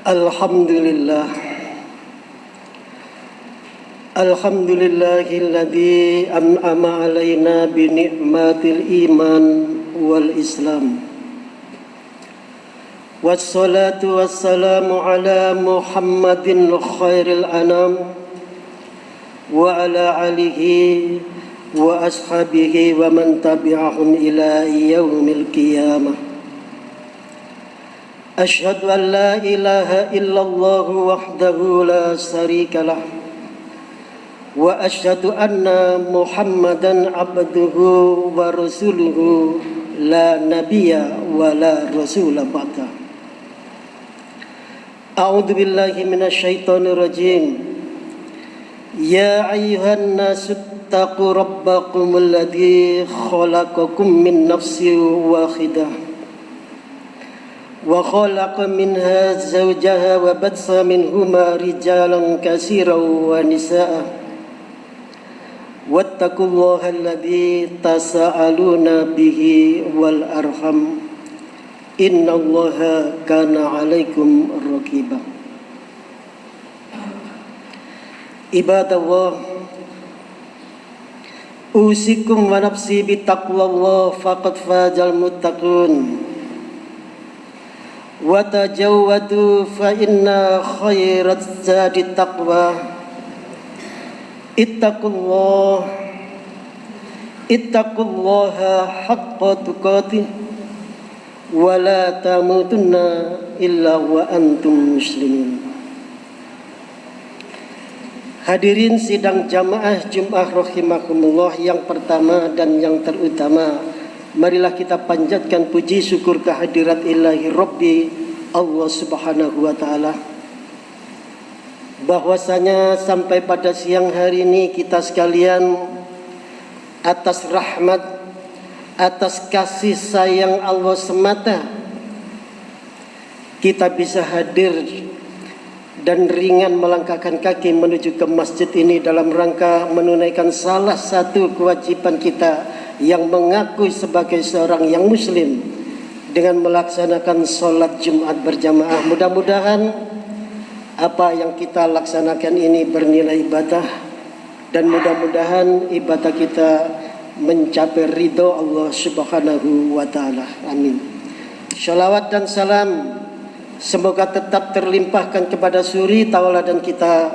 Alhamdulillah. Alhamdulillahilladzi an'ama alaina bi ni'matil iman wal islam. Wassalatu wassalamu ala Muhammadin khairil anam wa ala alihi wa ashabihi wa man tabi'ahum ila yaumil qiyamah. Asyhadu an la ilaha illallah wahdahu la syarika lah wa asyhadu anna Muhammadan abduhu wa rasuluhu la nabiyya wa la rasula ba'da. A'udzu billahi minasyaitonir rajim. Ya ayyuhan nasu taqu rabbakumul ladzi khalaqakum min nafsin wahidah wa khalaqa minha zawjaha wa batsa minhuma rijalan katsiran wa nisaa wattaqullaha alladzi tasaaluna bihi wal arham innallaha kana 'alaikum raqiba. Ibadallah, usikum wa nafsi bitaqwallah faqad fazal muttaqun. Wa tajawwadu fa inna khairaz zadi taqwa. Ittaqullaha haqqa tuqatih wa la tamutunna illa wa antum muslimin. Hadirin sidang jamaah Jumat rahimakumullah yang pertama dan yang terutama, marilah kita panjatkan puji syukur kehadirat ilahi Rabbi Allah subhanahu wa ta'ala, bahwasanya sampai pada siang hari ini kita sekalian atas rahmat, atas kasih sayang Allah semata kita bisa hadir dan ringan melangkahkan kaki menuju ke masjid ini dalam rangka menunaikan salah satu kewajiban kita yang mengaku sebagai seorang yang muslim dengan melaksanakan sholat Jumat berjamaah. Mudah-mudahan apa yang kita laksanakan ini bernilai ibadah dan mudah-mudahan ibadah kita mencapai ridho Allah subhanahu wa ta'ala. Amin. Shalawat dan salam semoga tetap terlimpahkan kepada suri tauladan kita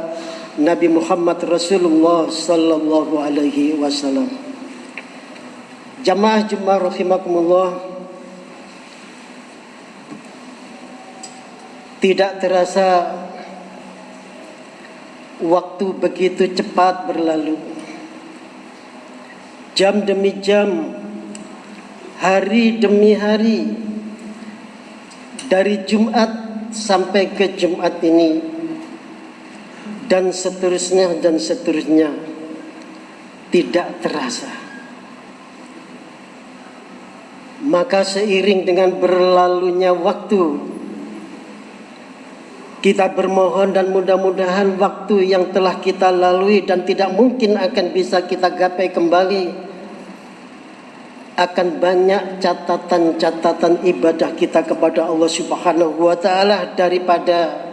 Nabi Muhammad Rasulullah sallallahu alaihi wasallam. Jamaah Jumat rahimakumullah, tidak terasa waktu begitu cepat berlalu. Jam demi jam, hari demi hari, dari Jumat sampai ke Jumat ini dan seterusnya tidak terasa. Maka seiring dengan berlalunya waktu, kita bermohon dan mudah-mudahan waktu yang telah kita lalui dan tidak mungkin akan bisa kita gapai kembali, akan banyak catatan-catatan ibadah kita kepada Allah subhanahu wa ta'ala daripada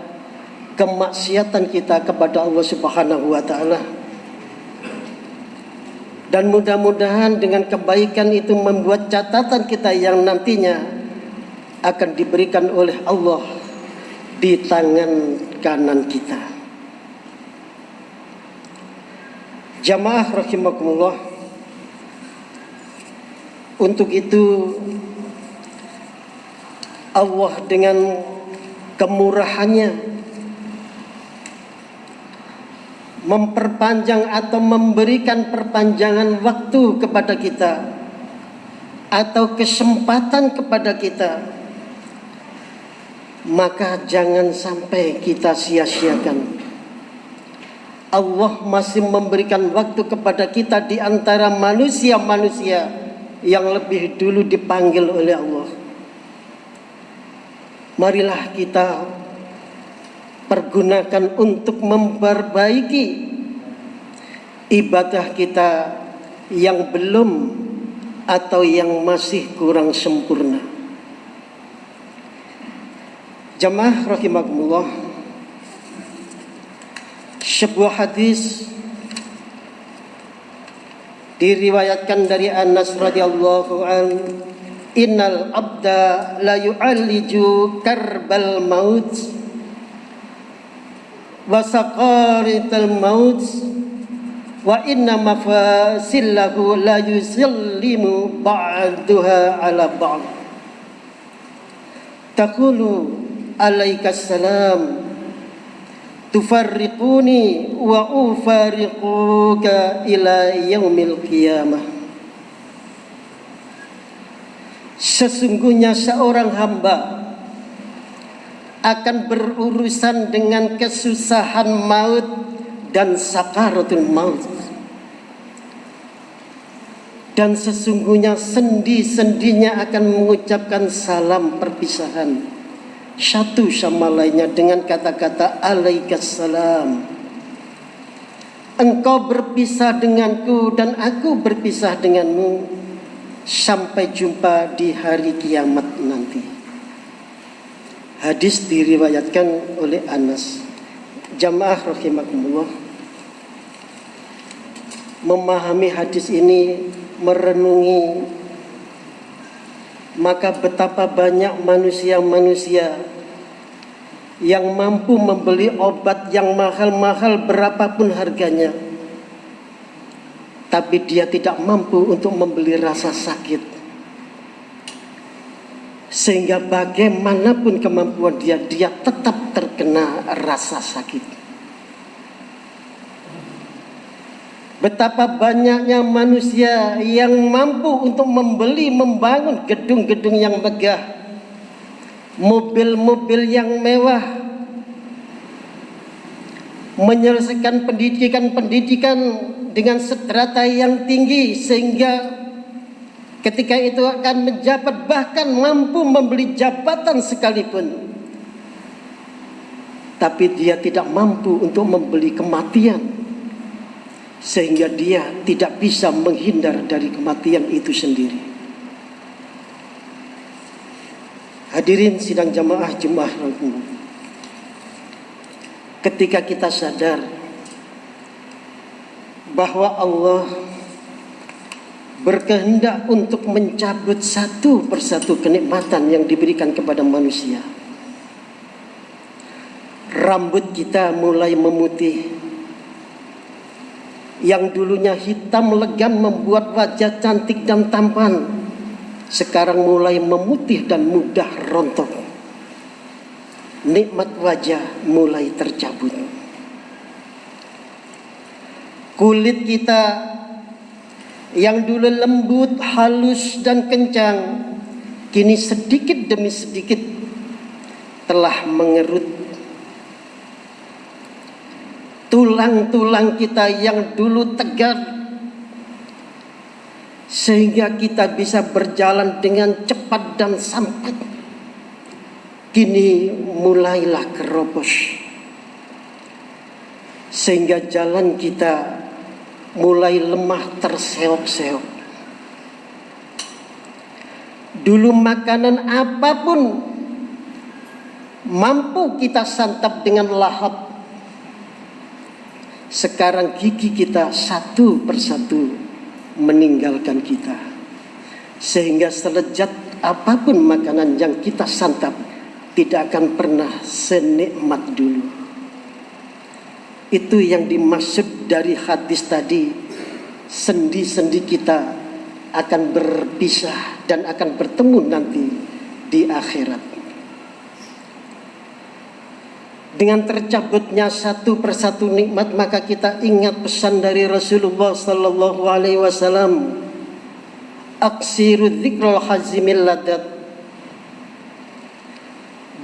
kemaksiatan kita kepada Allah subhanahu wa ta'ala. Dan mudah-mudahan dengan kebaikan itu membuat catatan kita yang nantinya akan diberikan oleh Allah di tangan kanan kita. Jamaah rahimakumullah, untuk itu Allah dengan kemurahannya memperpanjang atau memberikan perpanjangan waktu kepada kita atau kesempatan kepada kita, maka jangan sampai kita sia-siakan. Allah masih memberikan waktu kepada kita di antara manusia-manusia yang lebih dulu dipanggil oleh Allah. Marilah kita pergunakan untuk memperbaiki ibadah kita yang belum atau yang masih kurang sempurna. Jamaah rahimakumullah, sebuah hadis diriwayatkan dari Anas radhiyallahu an, innal abda la yu'alliju karbal maut wa saqarital maut wa inna mafasillahu la yusallimu ba'duha ala ba'd. Taqulu alaikas salam tufarriquni wa ufariquka ila yaumil qiyamah. Sesungguhnya seorang hamba akan berurusan dengan kesusahan maut dan sakaratul maut. Dan sesungguhnya sendi-sendinya akan mengucapkan salam perpisahan satu sama lainnya dengan kata-kata alaikas salam. Engkau berpisah denganku dan aku berpisah denganmu sampai jumpa di hari kiamat nanti. Hadis diriwayatkan oleh Anas. Jamaah rahimakumullah, memahami hadis ini, merenungi, maka betapa banyak manusia-manusia yang mampu membeli obat yang mahal-mahal berapapun harganya, tapi dia tidak mampu untuk membeli rasa sakit. Sehingga bagaimanapun kemampuan dia tetap terkena rasa sakit. Betapa banyaknya manusia yang mampu untuk membeli, membangun gedung-gedung yang megah, mobil-mobil yang mewah, menyelesaikan pendidikan dengan strata yang tinggi, sehingga ketika itu akan menjabat, bahkan mampu membeli jabatan sekalipun, tapi dia tidak mampu untuk membeli kematian, sehingga dia tidak bisa menghindar dari kematian itu sendiri. Hadirin sidang jamaah Jumat, ketika kita sadar bahwa Allah berkehendak untuk mencabut satu persatu kenikmatan yang diberikan kepada manusia, rambut kita mulai memutih. Yang dulunya hitam legam membuat wajah cantik dan tampan, sekarang mulai memutih dan mudah rontok. Nikmat wajah mulai tercabut. Kulit kita yang dulu lembut, halus dan kencang, kini sedikit demi sedikit telah mengerut. Tulang-tulang kita yang dulu tegar, sehingga kita bisa berjalan dengan cepat dan sampat, kini mulailah keropos, sehingga jalan kita mulai lemah, terseok-seok. Dulu makanan apapun mampu kita santap dengan lahap. Sekarang gigi kita satu persatu meninggalkan kita, sehingga selezat apapun makanan yang kita santap tidak akan pernah senikmat dulu. Itu yang dimaksud dari hadis tadi. Sendi-sendi kita akan berpisah dan akan bertemu nanti di akhirat. Dengan tercabutnya satu persatu nikmat, maka kita ingat pesan dari Rasulullah sallallahu alaihi wasallam, aksiru dzikrul hazimil ladat.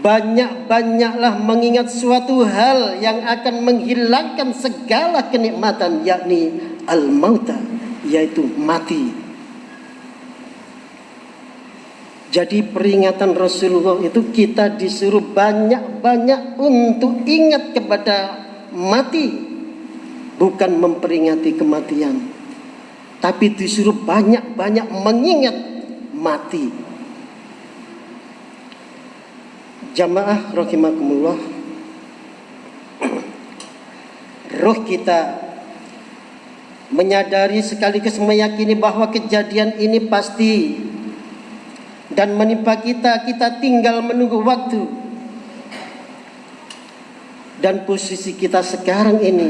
Banyak-banyaklah mengingat suatu hal yang akan menghilangkan segala kenikmatan, yakni al-mauta, yaitu mati. Jadi peringatan Rasulullah itu kita disuruh banyak-banyak untuk ingat kepada mati, bukan memperingati kematian, tapi disuruh banyak-banyak mengingat mati. Jamaah rahimakumullah, roh kita menyadari sekaligus meyakini bahwa kejadian ini pasti dan menimpa kita. Kita tinggal menunggu waktu. Dan posisi kita sekarang ini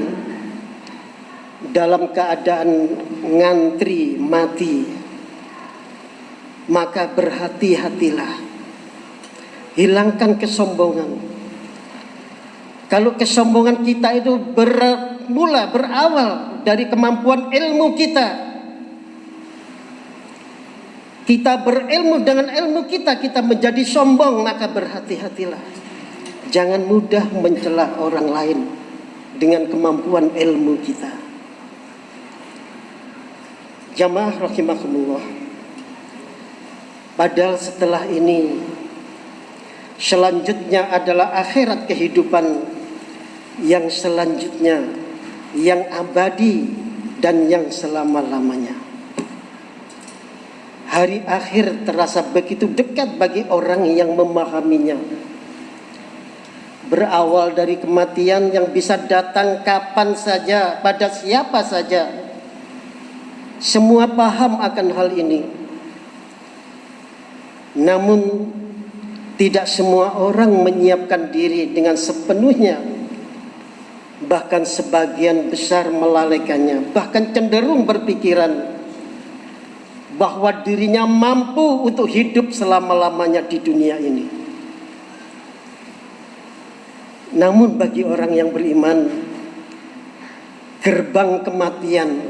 dalam keadaan ngantri mati. Maka berhati-hatilah. Hilangkan kesombongan. Kalau kesombongan kita itu berawal dari kemampuan ilmu kita. Kita berilmu, dengan ilmu kita menjadi sombong, maka berhati-hatilah. Jangan mudah mencela orang lain dengan kemampuan ilmu kita. Jamaah rahimakumullah. Padahal setelah ini selanjutnya adalah akhirat, kehidupan yang selanjutnya, yang abadi dan yang selama-lamanya. Hari akhir terasa begitu dekat bagi orang yang memahaminya. Berawal dari kematian yang bisa datang kapan saja, pada siapa saja. Semua paham akan hal ini. Namun tidak semua orang menyiapkan diri dengan sepenuhnya. Bahkan sebagian besar melalaikannya. Bahkan cenderung berpikiran bahwa dirinya mampu untuk hidup selama-lamanya di dunia ini. Namun bagi orang yang beriman, gerbang kematian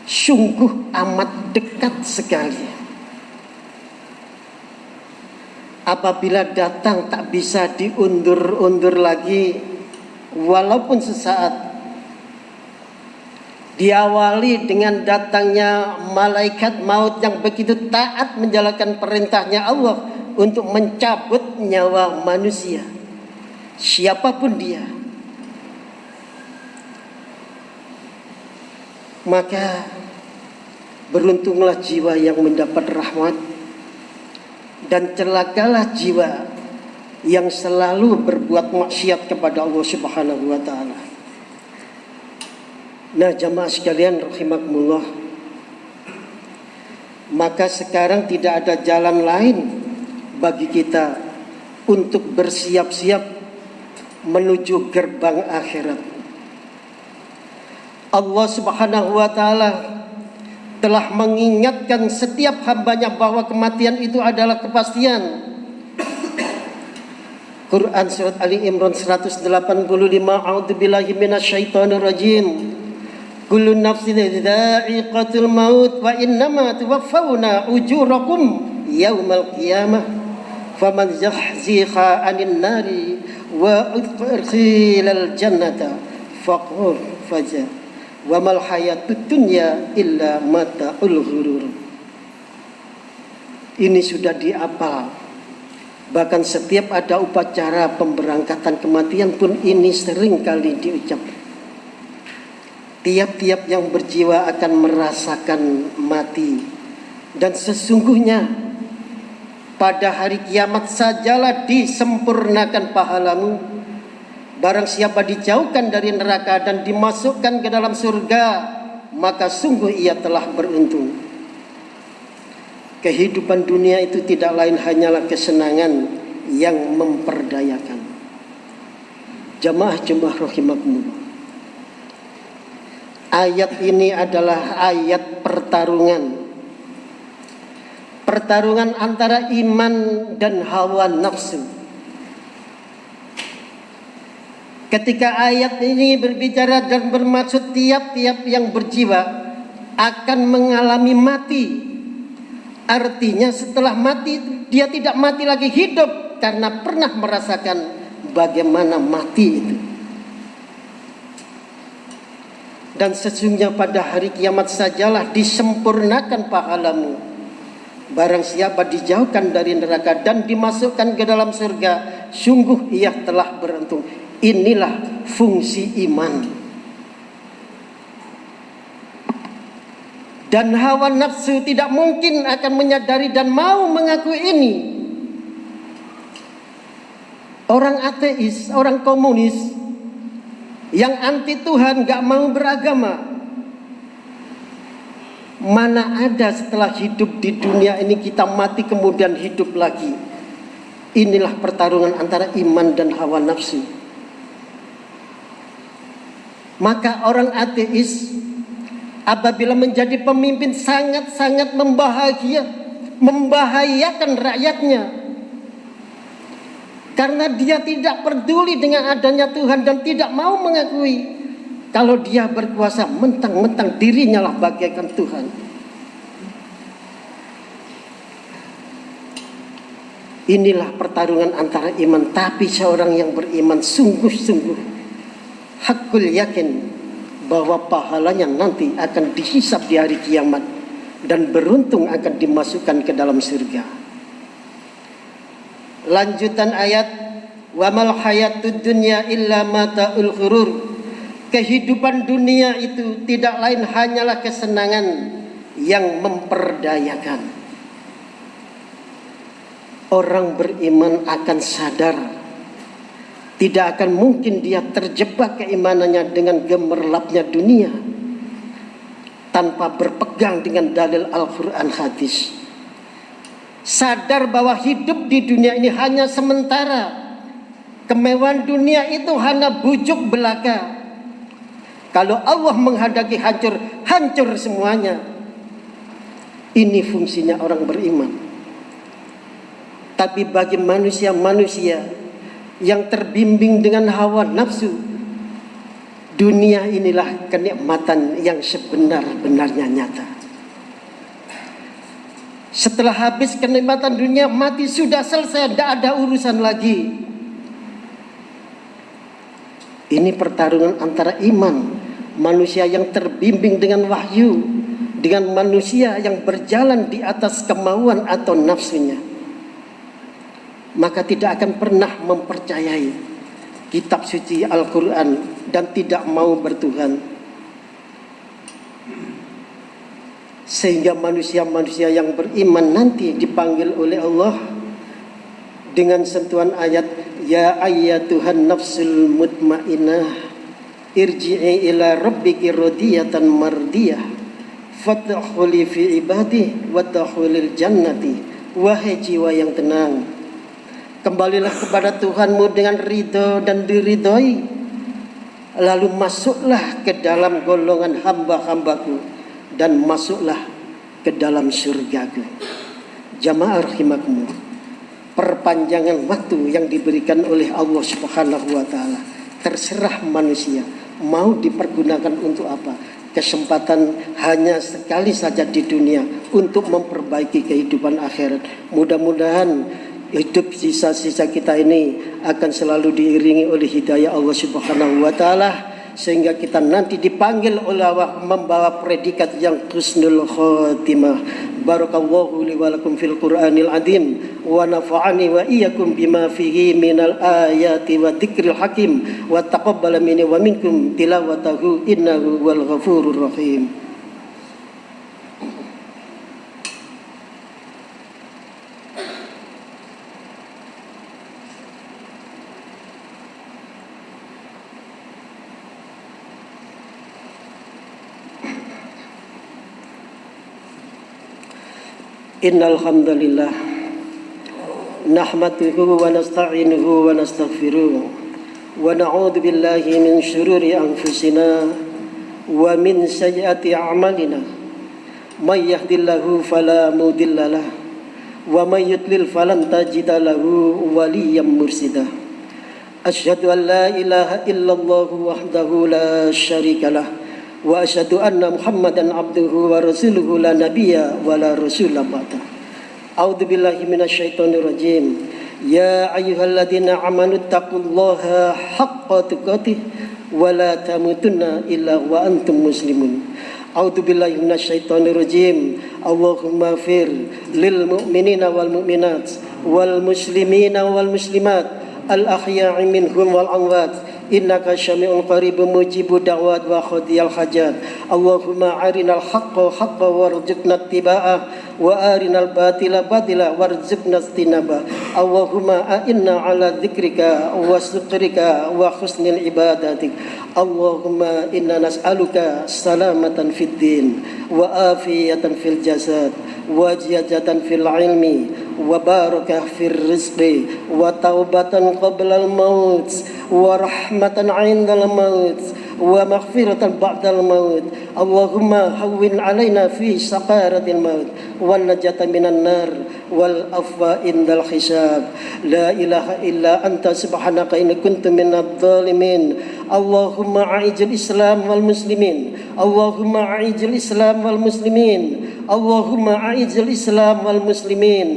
sungguh amat dekat sekali. Apabila datang tak bisa diundur-undur lagi, walaupun sesaat. Diawali dengan datangnya malaikat maut yang begitu taat menjalankan perintahnya Allah untuk mencabut nyawa manusia, siapapun dia. Maka beruntunglah jiwa yang mendapat rahmat, dan celakalah jiwa yang selalu berbuat maksiat kepada Allah Subhanahu wa taala. Nah, jamaah sekalian rahimakumullah, maka sekarang tidak ada jalan lain bagi kita untuk bersiap-siap menuju gerbang akhirat. Allah Subhanahu wa taala telah mengingatkan setiap hambanya bahwa kematian itu adalah kepastian. Quran surat Ali Imran 185, A'udzubillahi minasyaitonir rajim. Kullu nafsin dha'iqatul maut wa innama tuwaffawna ujurakum yaumal qiyamah. Faman zahziha 'anil nari wa udkhilal jannata faqad faza. Wa mal hayatud dunya illa mata'ul ghurur. Ini sudah diapal. Bahkan setiap ada upacara pemberangkatan kematian pun ini sering kali diucap. Tiap-tiap yang berjiwa akan merasakan mati. Dan sesungguhnya pada hari kiamat sajalah disempurnakan pahalamu. Barang siapa dijauhkan dari neraka dan dimasukkan ke dalam surga, maka sungguh ia telah beruntung. Kehidupan dunia itu tidak lain hanyalah kesenangan yang memperdayakan. Jamaah-jamaah rahimakumullah. Ayat ini adalah ayat pertarungan. Pertarungan antara iman dan hawa nafsu. Ketika ayat ini berbicara dan bermaksud tiap-tiap yang berjiwa akan mengalami mati. Artinya setelah mati dia tidak mati lagi, hidup karena pernah merasakan bagaimana mati itu. Dan sesungguhnya pada hari kiamat sajalah disempurnakan pahalamu. Barang siapa dijauhkan dari neraka dan dimasukkan ke dalam surga, sungguh ia telah beruntung. Inilah fungsi iman. Dan hawa nafsu tidak mungkin akan menyadari dan mau mengaku ini. Orang ateis, orang komunis yang anti Tuhan, gak mau beragama, mana ada setelah hidup di dunia ini kita mati kemudian hidup lagi. Inilah pertarungan antara iman dan hawa nafsu. Maka orang ateis apabila menjadi pemimpin sangat-sangat membahayakan rakyatnya. Karena dia tidak peduli dengan adanya Tuhan dan tidak mau mengakui kalau dia berkuasa, mentang-mentang dirinya lah bagaikan Tuhan. Inilah pertarungan antara iman. Tapi seorang yang beriman sungguh-sungguh hakul yakin bahwa pahalanya nanti akan dihisab di hari kiamat dan beruntung akan dimasukkan ke dalam surga. Lanjutan ayat, wa mal hayatud dunya illa mata'ul ghurur. Kehidupan dunia itu tidak lain hanyalah kesenangan yang memperdayakan. Orang beriman akan sadar tidak akan mungkin dia terjebak keimanannya dengan gemerlapnya dunia tanpa berpegang dengan dalil Al-Quran hadis. Sadar bahwa hidup di dunia ini hanya sementara. Kemewahan dunia itu hanya bujuk belaka. Kalau Allah menghendaki hancur, hancur semuanya. Ini fungsinya orang beriman. Tapi bagi manusia-manusia yang terbimbing dengan hawa nafsu, dunia inilah kenikmatan yang sebenar-benarnya nyata. Setelah habis kenikmatan dunia, mati sudah selesai, tidak ada urusan lagi. Ini pertarungan antara iman, manusia yang terbimbing dengan wahyu, dengan manusia yang berjalan di atas kemauan atau nafsunya. Maka tidak akan pernah mempercayai kitab suci Al-Quran dan tidak mau bertuhan. Sehingga manusia-manusia yang beriman nanti dipanggil oleh Allah dengan sentuhan ayat, ya ayyatuhan nafsul mutmainnah irji'i ila rabbiki radiyatan mardiyah fadkhuli fi ibadi wadkhulil jannati. Wahai jiwa yang tenang, kembalilah kepada Tuhanmu dengan ridho dan diridhoi, lalu masuklah ke dalam golongan hamba-hambaku dan masuklah ke dalam surgaku. Jamaah rahimakumullah, perpanjangan waktu yang diberikan oleh Allah Subhanahu wa taala terserah manusia mau dipergunakan untuk apa. Kesempatan hanya sekali saja di dunia untuk memperbaiki kehidupan akhirat. Mudah-mudahan hidup sisa-sisa kita ini akan selalu diiringi oleh hidayah Allah Subhanahu wa taala, sehingga kita nanti dipanggil oleh Allah membawa predikat yang husnul khatimah. Barakallahu li wa lakum fil Qur'anil azim wa nafa'ani wa iyyakum bima fihi minal ayati wa dzikril hakim wa taqabbala minni wa minkum tilawatahu innahu wal ghafurur rahim. Innal hamdalillah nahmaduhu wa nasta'inuhu wa nastaghfiruh wa na'udzu billahi min shururi anfusina wa min sayyiati a'malina may yahdihillahu fala mudilla lahu wa may yudlil falan tajida lahu waliyyan mursyida. Asyhadu an la ilaha illallah wahdahu la syarika lahu wa asyhadu anna Muhammadan abduhu wa rasuluhu la nabiyya wa la rasula ba'da. A'udzu billahi minasyaitonir rajim. Ya ayyuhalladzina amanu taqullaha haqqa tuqatih wa la tamutunna illa wa antum muslimun. A'udzu billahi minasyaitonir rajim. Allahumma fir lil mu'minina wal mu'minat wal muslimina wal muslimat الأحياء منهم والأموات إنك سميع قريب مجيب الدعوات وقاضي الحاجات اللهم أرنا الحق حقا وارزقنا اتباعه وأرنا الباطل باطلا وارزقنا اجتنابه اللهم أئنا على ذكرك وشكرك وحسن عبادتك اللهم إنا نسألك سلامة في الدين وعافية في الجسد وزيادة في العلم وبركة في الرزق وتوبة قبل الموت ورحمة عند الموت ومغفرة بعد الموت اللهم هون علينا في سقارة الموت والنجاة من النار والعفو عند الحساب لا إله إلا أنت سبحانك إني كنت من الظالمين اللهم أعز الإسلام والمسلمين اللهم أعز الإسلام والمسلمين اللهم أعز الإسلام والمسلمين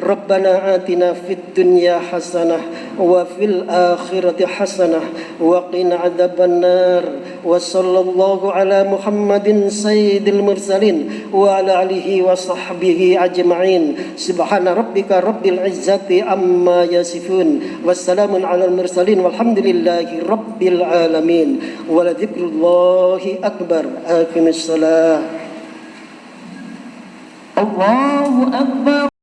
ربنا آتنا في الدنيا حسنة وفي الآخرة حسنة وقنا عذاب النار وصلى الله على محمد سيد المرسلين وعلى آله وصحبه أجمعين سبحان ربك رب العزة عما يصفون والسلام على المرسلين والحمد لله رب العالمين ولذكر الله أكبر أقم الصلاة الله أكبر.